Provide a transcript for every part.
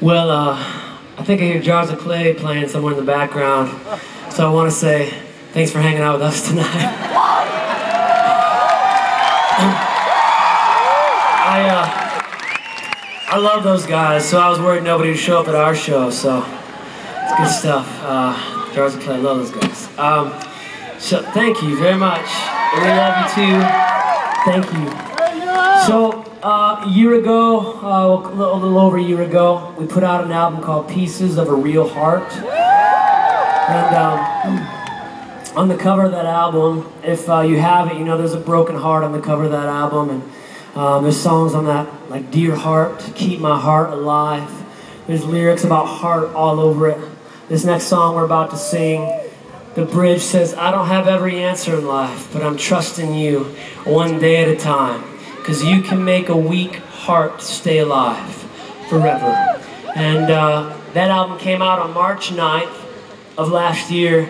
Well, I think I hear jars of clay playing somewhere in the background, so I want to say thanks for hanging out with us tonight. I love those guys, so I was worried nobody would show up at our show, so it's good stuff. Jars of clay, I love those guys. So thank you very much. We love you too. Thank you. So a year ago, a little over a year ago, we put out an album called Pieces of a Real Heart. And on the cover of that album, if you have it, you know there's a broken heart on the cover of that album, and there's songs on that like Dear Heart, Keep My Heart Alive. There's lyrics about heart all over it. This next song we're about to sing, the bridge says, I don't have every answer in life, but I'm trusting you one day at a time, because you can make a weak heart stay alive forever. And that album came out on March 9th of last year,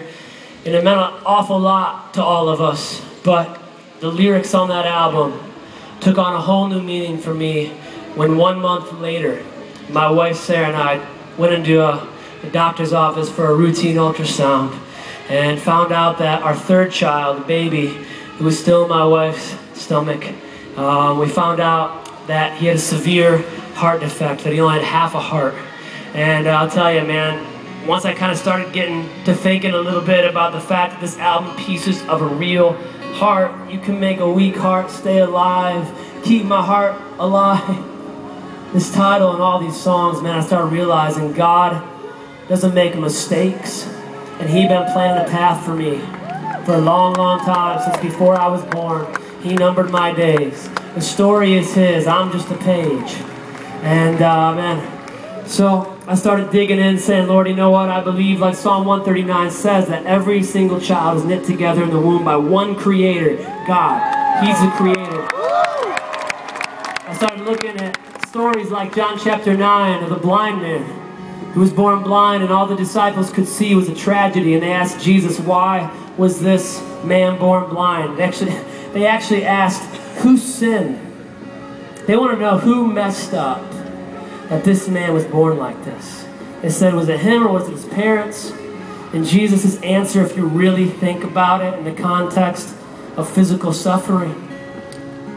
and it meant an awful lot to all of us, but the lyrics on that album took on a whole new meaning for me when 1 month later, my wife Sarah and I went into the doctor's office for a routine ultrasound and found out that our third child, the baby, who was still in my wife's stomach, we found out that he had a severe heart defect, that he only had half a heart. And I'll tell you, man, once I kind of started getting to thinking a little bit about the fact that this album, Pieces of a Real Heart, you can make a weak heart stay alive, keep my heart alive. This title and all these songs, man, I started realizing God doesn't make mistakes, and He'd been planning a path for me for a long, long time, since before I was born. He numbered my days. The story is His, I'm just a page. And man, so I started digging in, saying, Lord, you know what? I believe, like Psalm 139 says, that every single child is knit together in the womb by one Creator, God. He's the Creator. I started looking at stories like John chapter 9 of the blind man who was born blind, and all the disciples could see was a tragedy, and they asked Jesus, why was this man born blind? They actually asked, who sinned? They want to know who messed up that this man was born like this. They said, was it him or was it his parents? And Jesus' answer, if you really think about it in the context of physical suffering,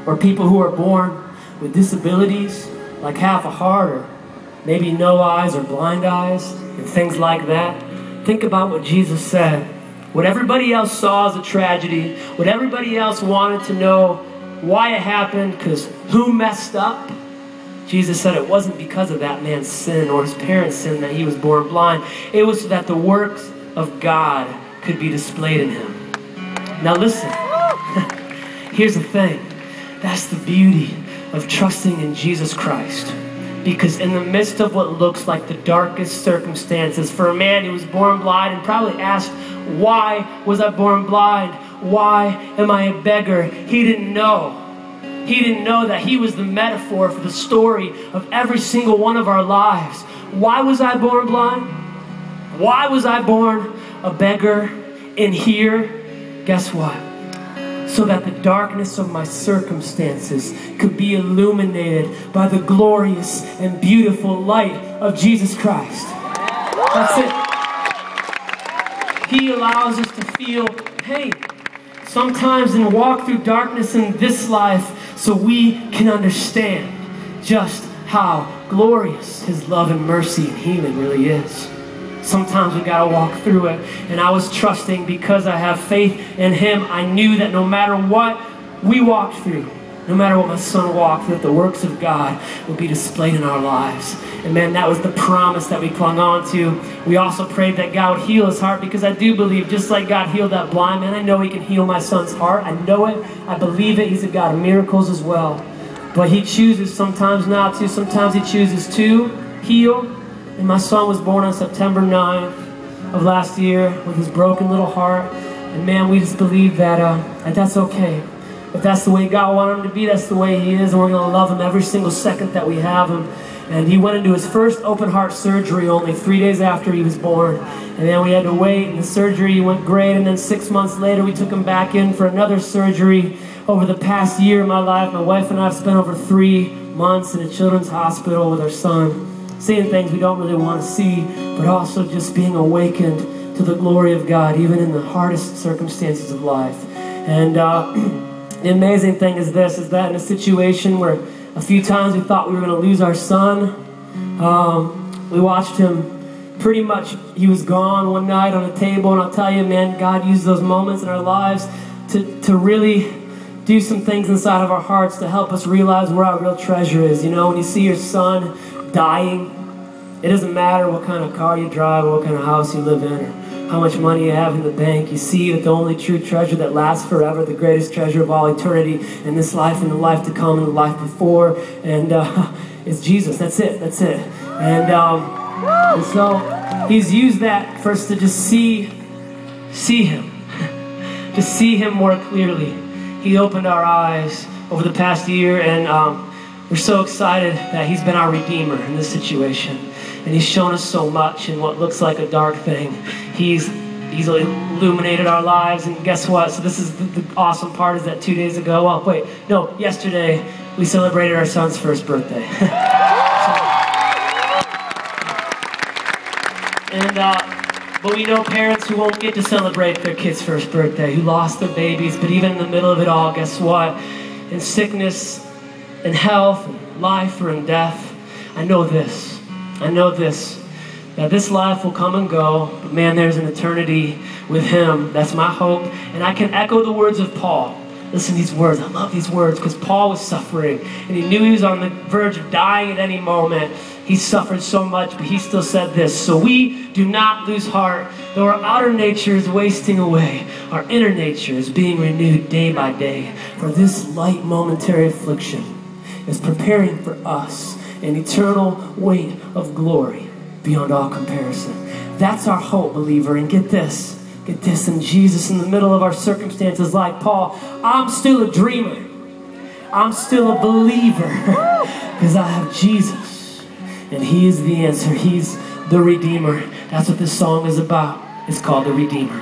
or people who are born with disabilities, like half a heart, or maybe no eyes or blind eyes, and things like that. Think about what Jesus said. What everybody else saw as a tragedy, what everybody else wanted to know why it happened, because who messed up? Jesus said it wasn't because of that man's sin or his parents' sin that he was born blind. It was so that the works of God could be displayed in him. Now listen, here's the thing. That's the beauty of trusting in Jesus Christ. Because in the midst of what looks like the darkest circumstances, for a man who was born blind and probably asked, why was I born blind? Why am I a beggar? He didn't know. He didn't know that he was the metaphor for the story of every single one of our lives. Why was I born blind? Why was I born a beggar in here? Guess what? So that the darkness of my circumstances could be illuminated by the glorious and beautiful light of Jesus Christ. That's it. He allows us to feel pain sometimes and walk through darkness in this life so we can understand just how glorious His love and mercy and healing really is. Sometimes we gotta walk through it, and I was trusting because I have faith in Him. I knew that no matter what we walked through, no matter what my son walked through, the works of God would be displayed in our lives. And man, that was the promise that we clung on to. We also prayed that God would heal his heart, because I do believe, just like God healed that blind man, I know He can heal my son's heart. I know it. I believe it. He's a God of miracles as well. But He chooses sometimes not to. Sometimes He chooses to heal. And my son was born on September 9th of last year with his broken little heart. And man, we just believe that, that's okay. If that's the way God wanted him to be, that's the way He is. And we're going to love Him every single second that we have Him. And he went into his first open heart surgery only 3 days after he was born. And then we had to wait, and the surgery went great. And then 6 months later, we took him back in for another surgery. Over the past year of my life, my wife and I have spent over 3 months in a children's hospital with our son. seeing things we don't really want to see, but also just being awakened to the glory of God, even in the hardest circumstances of life. And the amazing thing is this, is that in a situation where a few times we thought we were going to lose our son, we watched him pretty much, he was gone one night on a table, and I'll tell you, man, God used those moments in our lives to really do some things inside of our hearts to help us realize where our real treasure is. You know, when you see your son dying, it doesn't matter what kind of car you drive or what kind of house you live in or how much money you have in the bank. You see that the only true treasure that lasts forever, the greatest treasure of all eternity in this life and the life to come and the life before, and it's Jesus. That's it. That's it. And so he's used that for us to just see him, to see him more clearly. He opened our eyes over the past year, and we're so excited that he's been our Redeemer in this situation. And he's shown us so much in what looks like a dark thing. He's illuminated our lives, and guess what? So this is the awesome part, is that 2 days ago, well, wait, no, yesterday, we celebrated our son's first birthday. But we know parents who won't get to celebrate their kid's first birthday, who lost their babies, but even in the middle of it all, guess what? In sickness, in health, in life, or in death, I know this, that this life will come and go, but man, there's an eternity with him. That's my hope, and I can echo the words of Paul. Listen to these words. I love these words because Paul was suffering, and he knew he was on the verge of dying at any moment. He suffered so much, but he still said this: "So we do not lose heart, though our outer nature is wasting away. Our inner nature is being renewed day by day. For this light momentary affliction is preparing for us an eternal weight of glory beyond all comparison." That's our hope, believer. And get this, in Jesus, in the middle of our circumstances, like Paul, I'm still a dreamer. I'm still a believer because I have Jesus. And he is the answer. He's the Redeemer. That's what this song is about. It's called The Redeemer.